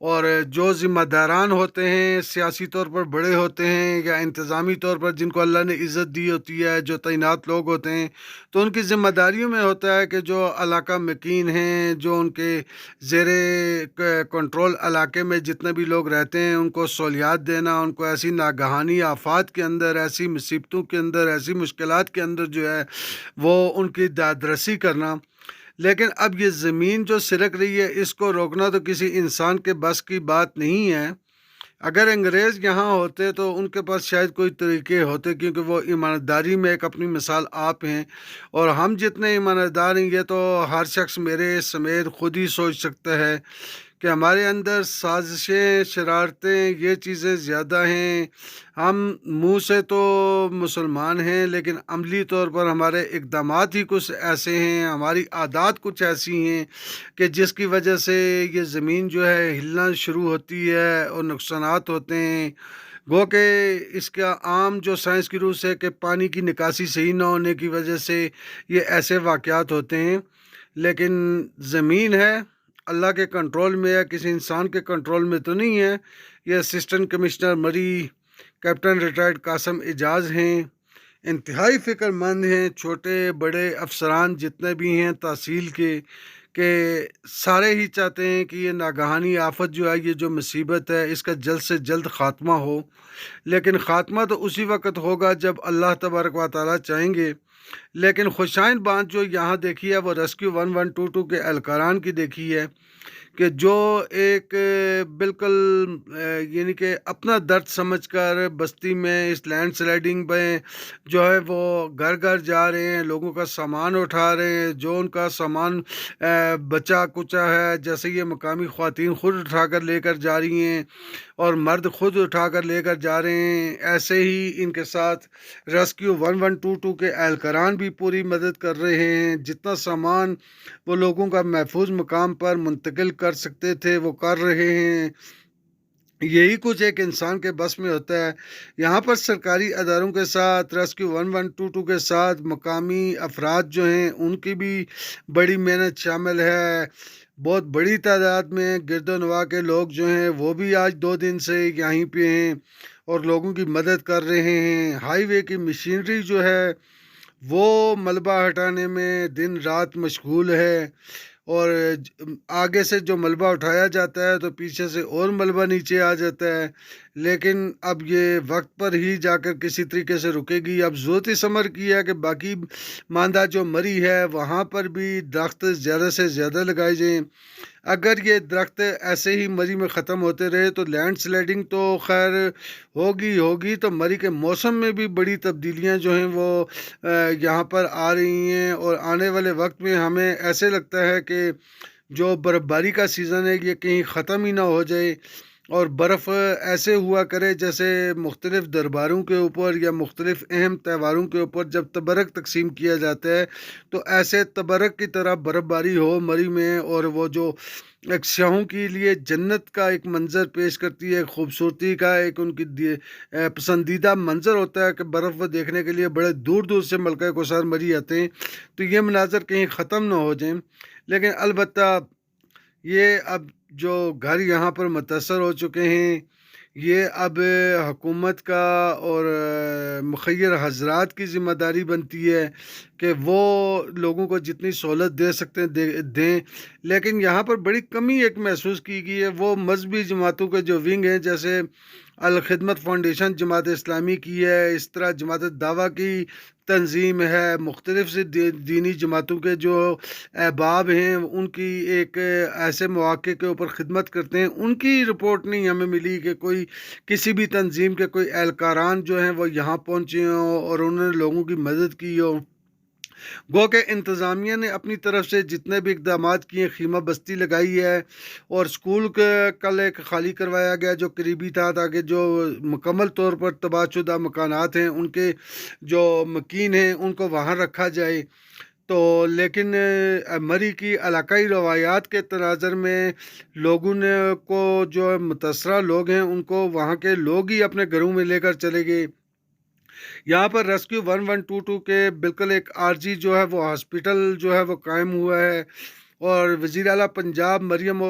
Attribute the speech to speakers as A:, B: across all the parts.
A: اور جو ذمہ داران ہوتے ہیں، سیاسی طور پر بڑے ہوتے ہیں یا انتظامی طور پر جن کو اللہ نے عزت دی ہوتی ہے، جو تعینات لوگ ہوتے ہیں، تو ان کی ذمہ داریوں میں ہوتا ہے کہ جو علاقہ مکین ہیں، جو ان کے زیر کنٹرول علاقے میں جتنے بھی لوگ رہتے ہیں، ان کو سہولیات دینا، ان کو ایسی ناگہانی آفات کے اندر، ایسی مصیبتوں کے اندر، ایسی مشکلات کے اندر جو ہے وہ ان کی دادرسی کرنا۔ لیکن اب یہ زمین جو سرک رہی ہے، اس کو روکنا تو کسی انسان کے بس کی بات نہیں ہے۔ اگر انگریز یہاں ہوتے تو ان کے پاس شاید کوئی طریقے ہوتے، کیونکہ وہ ایمانداری میں ایک اپنی مثال آپ ہیں، اور ہم جتنے ایماندار ہیں یہ تو ہر شخص میرے سمیت خود ہی سوچ سکتا ہے کہ ہمارے اندر سازشیں، شرارتیں، یہ چیزیں زیادہ ہیں۔ ہم منہ سے تو مسلمان ہیں، لیکن عملی طور پر ہمارے اقدامات ہی کچھ ایسے ہیں، ہماری عادات کچھ ایسی ہیں کہ جس کی وجہ سے یہ زمین جو ہے ہلنا شروع ہوتی ہے اور نقصانات ہوتے ہیں۔ گو کہ اس کا عام جو سائنس کی روح سے کہ پانی کی نکاسی صحیح نہ ہونے کی وجہ سے یہ ایسے واقعات ہوتے ہیں، لیکن زمین ہے اللہ کے کنٹرول میں ہے، کسی انسان کے کنٹرول میں تو نہیں ہے۔ یہ اسسٹنٹ کمشنر مری کیپٹن ریٹائرڈ قاسم اعجاز ہیں، انتہائی فکر مند ہیں، چھوٹے بڑے افسران جتنے بھی ہیں تحصیل کے، کہ سارے ہی چاہتے ہیں کہ یہ ناگہانی آفت جو ہے، یہ جو مصیبت ہے، اس کا جلد سے جلد خاتمہ ہو۔ لیکن خاتمہ تو اسی وقت ہوگا جب اللہ تبارک و تعالیٰ چاہیں گے۔ لیکن خوشائن بات جو یہاں دیکھی ہے وہ ریسکیو 1122 کے اہلکاران کی دیکھی ہے، کہ جو ایک بالکل یعنی کہ اپنا درد سمجھ کر بستی میں اس لینڈ سلائڈنگ پہ جو ہے وہ گھر گھر جا رہے ہیں، لوگوں کا سامان اٹھا رہے ہیں، جو ان کا سامان بچا کچا ہے، جیسے یہ مقامی خواتین خود اٹھا کر لے کر جا رہی ہیں اور مرد خود اٹھا کر لے کر جا رہے ہیں، ایسے ہی ان کے ساتھ ریسکیو 1122 کے اہلکاران بھی پوری مدد کر رہے ہیں۔ جتنا سامان وہ لوگوں کا محفوظ مقام پر منتقل کر سکتے تھے وہ کر رہے ہیں۔ یہی کچھ ایک انسان کے بس میں ہوتا ہے۔ یہاں پر سرکاری اداروں کے ساتھ، ریسکیو 1122 کے ساتھ مقامی افراد جو ہیں ان کی بھی بڑی محنت شامل ہے۔ بہت بڑی تعداد میں گرد و نواح کے لوگ جو ہیں وہ بھی آج 2 دن سے یہیں پہ ہیں اور لوگوں کی مدد کر رہے ہیں۔ ہائی وے کی مشینری جو ہے وہ ملبہ ہٹانے میں دن رات مشغول ہے، اور آگے سے جو ملبہ اٹھایا جاتا ہے تو پیچھے سے اور ملبہ نیچے آ جاتا ہے، لیکن اب یہ وقت پر ہی جا کر کسی طریقے سے رکے گی۔ اب ضرورت اس امر کی ہے کہ باقی ماندہ جو مری ہے وہاں پر بھی درخت زیادہ سے زیادہ لگائے جائیں۔ اگر یہ درخت ایسے ہی مری میں ختم ہوتے رہے تو لینڈ سلائڈنگ تو خیر ہوگی تو مری کے موسم میں بھی بڑی تبدیلیاں جو ہیں وہ یہاں پر آ رہی ہیں، اور آنے والے وقت میں ہمیں ایسے لگتا ہے کہ جو برف باری کا سیزن ہے یہ کہیں ختم ہی نہ ہو جائے، اور برف ایسے ہوا کرے جیسے مختلف درباروں کے اوپر یا مختلف اہم تہواروں کے اوپر جب تبرک تقسیم کیا جاتا ہے تو ایسے تبرک کی طرح برف باری ہو مری میں، اور وہ جو ایک سیاحوں کے لیے جنت کا ایک منظر پیش کرتی ہے، خوبصورتی کا ایک ان کی پسندیدہ منظر ہوتا ہے کہ برف دیکھنے کے لیے بڑے دور دور سے ملکہ کوثر مری آتے ہیں، تو یہ مناظر کہیں ختم نہ ہو جائیں۔ لیکن البتہ یہ اب جو گھر یہاں پر متاثر ہو چکے ہیں، یہ اب حکومت کا اور مخیر حضرات کی ذمہ داری بنتی ہے کہ وہ لوگوں کو جتنی سہولت دے سکتے ہیں دیں۔ لیکن یہاں پر بڑی کمی ایک محسوس کی گئی ہے، وہ مذہبی جماعتوں کے جو ونگ ہیں، جیسے الخدمت فاؤنڈیشن جماعت اسلامی کی ہے، اس طرح جماعت دعویٰ کی تنظیم ہے، مختلف سے دینی جماعتوں کے جو احباب ہیں ان کی ایک ایسے مواقع کے اوپر خدمت کرتے ہیں، ان کی رپورٹ نہیں ہمیں ملی کہ کوئی کسی بھی تنظیم کے کوئی اہلکاران جو ہیں وہ یہاں پہنچے ہوں اور انہوں نے لوگوں کی مدد کی ہو۔ گو کہ انتظامیہ نے اپنی طرف سے جتنے بھی اقدامات کیے، خیمہ بستی لگائی ہے، اور اسکول کے کل ایک خالی کروایا گیا جو قریبی تھا، تاکہ جو مکمل طور پر تباہ شدہ مکانات ہیں ان کے جو مکین ہیں ان کو وہاں رکھا جائے۔ تو لیکن مری کی علاقائی روایات کے تناظر میں لوگوں نے کو جو متاثرہ لوگ ہیں ان کو وہاں کے لوگ ہی اپنے گھروں میں لے کر چلے گئے۔ یہاں پر ریسکیو 1122 کے بالکل ایک عارضی جو ہے وہ ہاسپٹل جو ہے وہ قائم ہوا ہے، اور وزیر اعلیٰ پنجاب مریم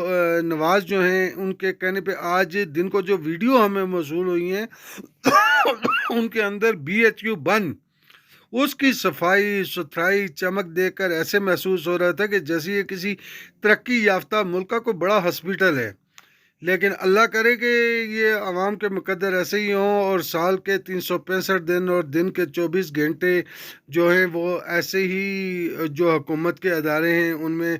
A: نواز جو ہیں، ان کے کہنے پہ آج دن کو جو ویڈیو ہمیں موصول ہوئی ہیں ان کے اندر BHU بند، اس کی صفائی ستھرائی چمک دیکھ کر ایسے محسوس ہو رہا تھا کہ جیسے یہ کسی ترقی یافتہ ملک کا کوئی بڑا ہاسپٹل ہے۔ لیکن اللہ کرے کہ یہ عوام کے مقدر ایسے ہی ہوں، اور سال کے 365 دن اور دن کے 24 گھنٹے جو ہیں وہ ایسے ہی جو حکومت کے ادارے ہیں ان میں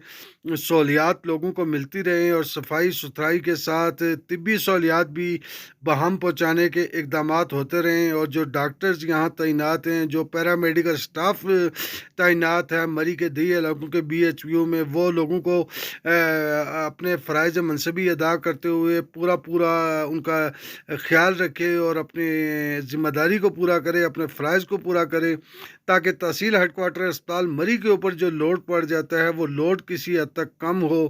A: سہولیات لوگوں کو ملتی رہیں، اور صفائی ستھرائی کے ساتھ طبی سہولیات بھی بہم پہنچانے کے اقدامات ہوتے رہیں، اور جو ڈاکٹرز یہاں تعینات ہیں، جو پیرامیڈیکل سٹاف تعینات ہے مری کے دیہی علاقوں کے BHU میں، وہ لوگوں کو اپنے فرائض منصبی ادا کرتے ہوئے پورا ان کا خیال رکھے اور اپنی ذمہ داری کو پورا کرے، اپنے فرائض کو پورا کرے، تاکہ تحصیل ہیڈ کوارٹر اسپتال مری کے اوپر جو لوڈ پڑ جاتا ہے وہ لوڈ کسی حد تک کم ہو۔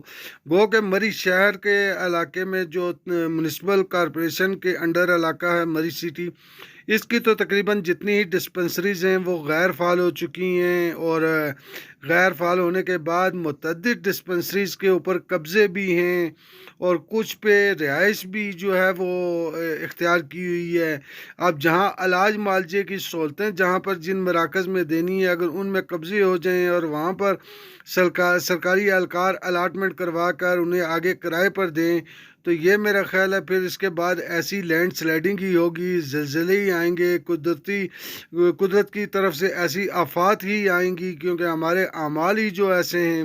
A: گو کہ مری شہر کے علاقے میں جو میونسپل کارپوریشن کے انڈر علاقہ ہے مری سٹی، اس کی تو تقریباً جتنی ہی ڈسپنسریز ہیں وہ غیر فعال ہو چکی ہیں، اور غیر فعال ہونے کے بعد متعدد ڈسپنسریز کے اوپر قبضے بھی ہیں، اور کچھ پہ رہائش بھی جو ہے وہ اختیار کی ہوئی ہے۔ اب جہاں علاج معالجے کی سہولتیں جہاں پر جن مراکز میں دینی ہے، اگر ان میں قبضے ہو جائیں اور وہاں پر سرکاری اہلکار الاٹمنٹ کروا کر انہیں آگے کرائے پر دیں، تو یہ میرا خیال ہے پھر اس کے بعد ایسی لینڈ سلائڈنگ ہی ہوگی، زلزلے ہی آئیں گے، قدرت کی طرف سے ایسی آفات ہی آئیں گی، کیونکہ ہمارے اعمال ہی جو ایسے ہیں۔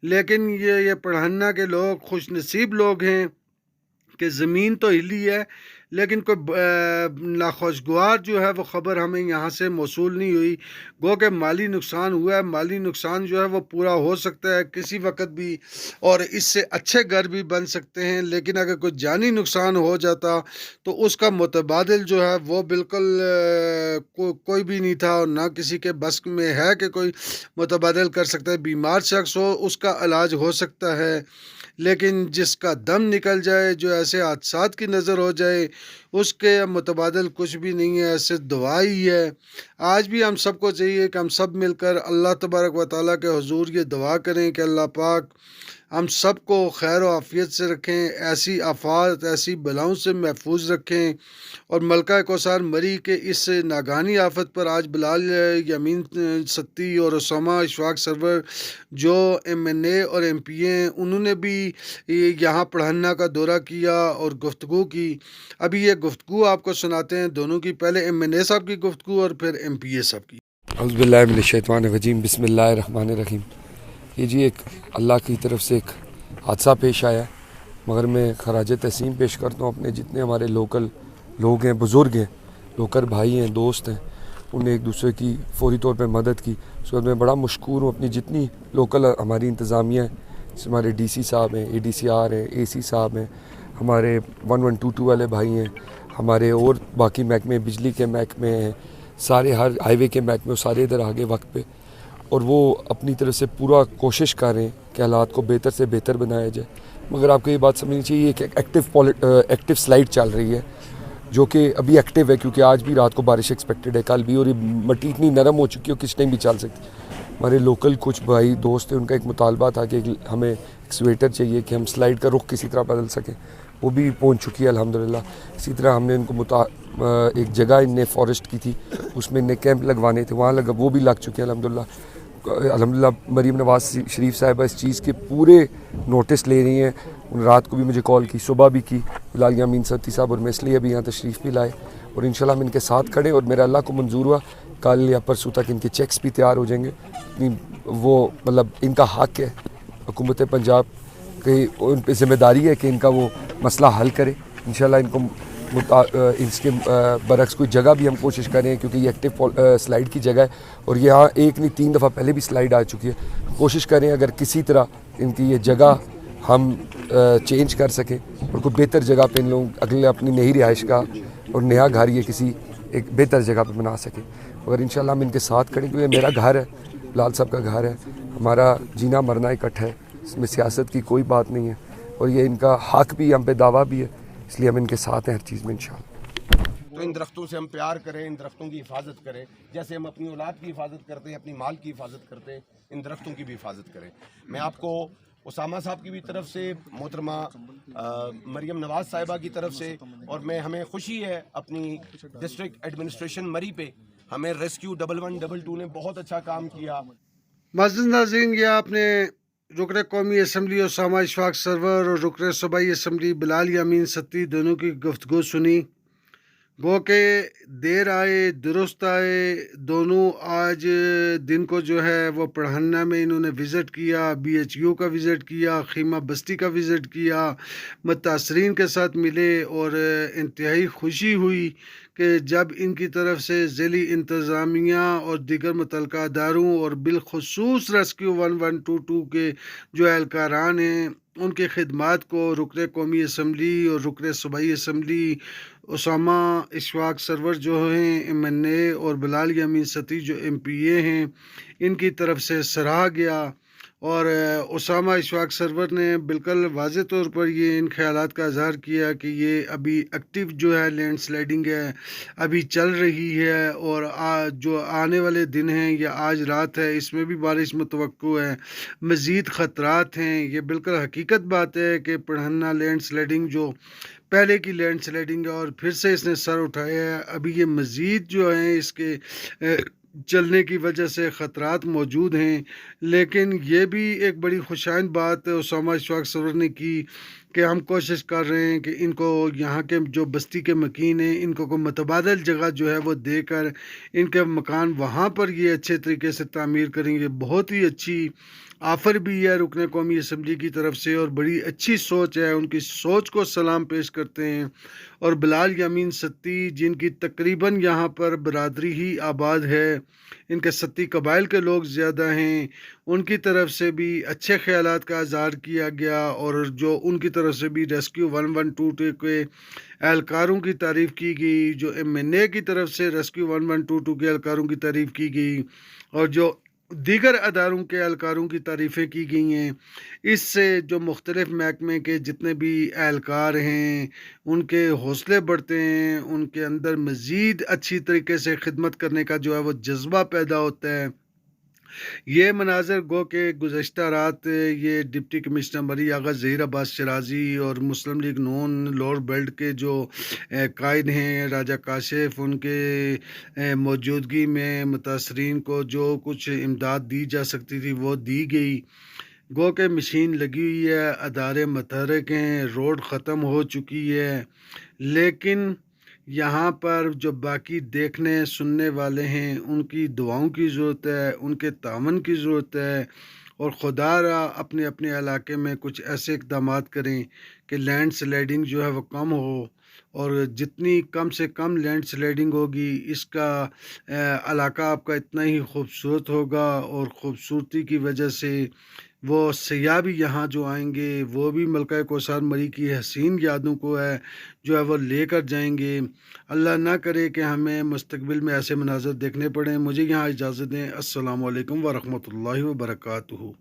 A: لیکن یہ پڑھنا کے لوگ خوش نصیب لوگ ہیں کہ زمین تو ہلی ہے، لیکن کوئی ناخوشگوار جو ہے وہ خبر ہمیں یہاں سے موصول نہیں ہوئی۔ گو کہ مالی نقصان ہوا ہے، مالی نقصان جو ہے وہ پورا ہو سکتا ہے کسی وقت بھی، اور اس سے اچھے گھر بھی بن سکتے ہیں، لیکن اگر کوئی جانی نقصان ہو جاتا تو اس کا متبادل جو ہے وہ بالکل کوئی بھی نہیں تھا، اور نہ کسی کے بس میں ہے کہ کوئی متبادل کر سکتا ہے۔ بیمار شخص ہو اس کا علاج ہو سکتا ہے، لیکن جس کا دم نکل جائے، جو ایسے حادثات کی نظر ہو جائے، اس کے متبادل کچھ بھی نہیں ہے، ایسے دعا ہی ہے۔ آج بھی ہم سب کو چاہیے کہ ہم سب مل کر اللہ تبارک و تعالیٰ کے حضور یہ دعا کریں کہ اللہ پاک ہم سب کو خیر و عافیت سے رکھیں، ایسی آفات ایسی بلاؤں سے محفوظ رکھیں، اور ملکہ کوثر مری کے اس ناگہانی آفت پر آج بلال یمین ستی اور اسامہ اشفاق سرور جو MNA اور MP ہیں، انہوں نے بھی یہاں پڑھنا کا دورہ کیا اور گفتگو کی۔ ابھی یہ گفتگو آپ کو سناتے ہیں دونوں کی، پہلے MNA صاحب کی گفتگو اور پھر MPA صاحب کی۔
B: اعوذ باللہ من الشیطان الرجیم، بسم اللہ الرحمن الرحیم۔ یہ جی ایک اللہ کی طرف سے ایک حادثہ پیش آیا، مگر میں خراج تحسین پیش کرتا ہوں اپنے جتنے ہمارے لوکل لوگ ہیں، بزرگ ہیں، لوکل بھائی ہیں، دوست ہیں، انہوں نے ایک دوسرے کی فوری طور پہ مدد کی۔ اس وقت میں بڑا مشکور ہوں اپنی جتنی لوکل ہماری انتظامیہ ہیں، جیسے ہمارے DC صاحب ہیں، ADCR ہیں، AC صاحب ہیں، ہمارے 1122 والے بھائی ہیں، ہمارے اور باقی محکمے، بجلی کے محکمے ہیں، سارے ہر ہائی وے کے محکمے، سارے ادھر آگے وقت پہ، اور وہ اپنی طرف سے پورا کوشش کر رہے ہیں کہ حالات کو بہتر سے بہتر بنایا جائے۔ مگر آپ کو یہ بات سمجھنی چاہیے کہ ایکٹیو سلائڈ چل رہی ہے، جو کہ ابھی ایکٹیو ہے، کیونکہ آج بھی رات کو بارش ایکسپیکٹڈ ہے، کل بھی، اور یہ مٹی اتنی نرم ہو چکی ہے کس ٹائم بھی چل سکتی۔ ہمارے لوکل کچھ بھائی دوست ہیں، ان کا ایک مطالبہ تھا کہ ہمیں ایکسویٹر چاہیے کہ ہم سلائڈ کا رخ کسی طرح بدل سکیں، وہ بھی پہنچ چکی ہے الحمدللہ۔ اسی طرح ہم نے ان کو ایک جگہ ان نے فارسٹ کی تھی، اس میں ان نے کیمپ لگوانے تھے، وہاں وہ بھی لگ چکے ہیں الحمدللہ۔ مریم نواز شریف صاحبہ اس چیز کے پورے نوٹس لے رہی ہیں، ان رات کو بھی مجھے کال کی، صبح بھی کی، بلال یمین ستی صاحب، اور میں اس لیے ابھی یہاں تشریف بھی لائے، اور انشاءاللہ ہم ان کے ساتھ کھڑے، اور میرا اللہ کو منظور ہوا کل یا پرسوں تک ان کے چیکس بھی تیار ہو جائیں گے۔ وہ مطلب ان کا حق ہے، حکومت پنجاب کی ان پہ ذمہ داری ہے کہ ان کا وہ مسئلہ حل کرے۔ انشاءاللہ ان کو اس کے برعکس کوئی جگہ بھی ہم کوشش کریں، کیونکہ یہ ایکٹیو سلائڈ کی جگہ ہے، اور یہاں ایک نہیں 3 دفعہ پہلے بھی سلائڈ آ چکی ہے۔ کوشش کریں اگر کسی طرح ان کی یہ جگہ ہم چینج کر سکیں، اور کوئی بہتر جگہ پہ ان لوگ اگلے اپنی نئی رہائش کا اور نیا گھر یہ کسی ایک بہتر جگہ پہ بنا سکیں۔ اگر انشاءاللہ ہم ان کے ساتھ کھڑیں، کیونکہ میرا گھر ہے، لال صاحب کا گھر ہے، ہمارا جینا مرنا اکٹھا ہے، اس میں سیاست کی کوئی بات نہیں ہے، اور یہ ان کا حق بھی ہم پہ دعویٰ بھی ہے، اس لیے ہم ان کے ساتھ ہیں ہر چیز میں انشاءاللہ۔
C: تو ان درختوں سے ہم پیار کریں، ان درختوں کی حفاظت کریں، جیسے ہم اپنی اولاد کی حفاظت کرتے ہیں، اپنی مال کی حفاظت کرتے ہیں، ان درختوں کی بھی حفاظت کریں۔ میں آپ کو اسامہ صاحب کی بھی طرف سے، محترمہ مریم نواز صاحبہ کی طرف سے، اور ہمیں خوشی ہے اپنی ڈسٹرکٹ ایڈمنسٹریشن مری پہ، ہمیں ریسکیو 1112 نے بہت اچھا کام کیا۔
A: معزز ناظرین، یہ آپ نے رکن قومی اسمبلی اسامہ اشفاق سرور اور رکن صوبائی اسمبلی بلال یامین ستی دونوں کی گفتگو سنی۔ گو کہ دیر آئے درست آئے، دونوں آج دن کو جو ہے وہ پڑھنا میں انہوں نے وزٹ کیا، بی ایچ یو کا وزٹ کیا، خیمہ بستی کا وزٹ کیا، متاثرین کے ساتھ ملے، اور انتہائی خوشی ہوئی کہ جب ان کی طرف سے ذیلی انتظامیہ اور دیگر متعلقہ اداروں اور بالخصوص ریسکیو 1122 کے جو اہلکاران ہیں ان کے خدمات کو رکن قومی اسمبلی اور رکن صوبائی اسمبلی اسامہ اشفاق سرور جو ہیں ایم این اے اور بلال یامین ستی جو ایم پی اے ہیں ان کی طرف سے سراہا گیا، اور اسامہ اشفاق سرور نے بالکل واضح طور پر یہ ان خیالات کا اظہار کیا کہ یہ ابھی ایکٹیو جو ہے لینڈ سلائڈنگ ہے ابھی چل رہی ہے، اور جو آنے والے دن ہیں یا آج رات ہے اس میں بھی بارش متوقع ہے، مزید خطرات ہیں۔ یہ بالکل حقیقت بات ہے کہ پڑھنا لینڈ سلائڈنگ جو پہلے کی لینڈ سلائڈنگ ہے اور پھر سے اس نے سر اٹھایا ہے، ابھی یہ مزید جو ہیں اس کے چلنے کی وجہ سے خطرات موجود ہیں، لیکن یہ بھی ایک بڑی خوشائن بات اسامہ اشفاق سرور نے کی کہ ہم کوشش کر رہے ہیں کہ ان کو یہاں کے جو بستی کے مکین ہیں ان کو کوئی متبادل جگہ جو ہے وہ دے کر ان کے مکان وہاں پر یہ اچھے طریقے سے تعمیر کریں گے۔ بہت ہی اچھی آفر بھی ہے رکن قومی اسمبلی کی طرف سے اور بڑی اچھی سوچ ہے، ان کی سوچ کو سلام پیش کرتے ہیں۔ اور بلال یامین ستی جن کی تقریباً یہاں پر برادری ہی آباد ہے، ان کے ستی قبائل کے لوگ زیادہ ہیں، ان کی طرف سے بھی اچھے خیالات کا اظہار کیا گیا، اور جو ان کی طرف سے بھی ریسکیو 112 کے اہلکاروں کی تعریف کی گئی، جو ایم این اے کی طرف سے ریسکیو 1122 کے اہلکاروں کی تعریف کی گئی، اور جو دیگر اداروں کے اہلکاروں کی تعریفیں کی گئی ہیں۔ اس سے جو مختلف محکمے کے جتنے بھی اہلکار ہیں ان کے حوصلے بڑھتے ہیں، ان کے اندر مزید اچھی طریقے سے خدمت کرنے کا جو ہے وہ جذبہ پیدا ہوتا ہے۔ یہ مناظر گو کہ گزشتہ رات یہ ڈپٹی کمشنر مری آغا ظہیر عباس شرازی اور مسلم لیگ نون لوور بیلٹ کے جو قائد ہیں راجہ کاشف، ان کے موجودگی میں متاثرین کو جو کچھ امداد دی جا سکتی تھی وہ دی گئی۔ گو کہ مشین لگی ہوئی ہے، ادارے متحرک ہیں، روڈ ختم ہو چکی ہے، لیکن یہاں پر جو باقی دیکھنے سننے والے ہیں ان کی دعاؤں کی ضرورت ہے، ان کے تعاون کی ضرورت ہے، اور خدا را اپنے اپنے علاقے میں کچھ ایسے اقدامات کریں کہ لینڈ سلائڈنگ جو ہے وہ کم ہو، اور جتنی کم سے کم لینڈ سلائڈنگ ہوگی اس کا علاقہ آپ کا اتنا ہی خوبصورت ہوگا، اور خوبصورتی کی وجہ سے وہ سیاح بھی یہاں جو آئیں گے وہ بھی ملکہ کوثر مری کی حسین یادوں کو جو ہے وہ لے کر جائیں گے۔ اللہ نہ کرے کہ ہمیں مستقبل میں ایسے مناظر دیکھنے پڑیں۔ مجھے یہاں اجازت دیں۔ السلام علیکم ورحمۃ اللہ وبرکاتہ۔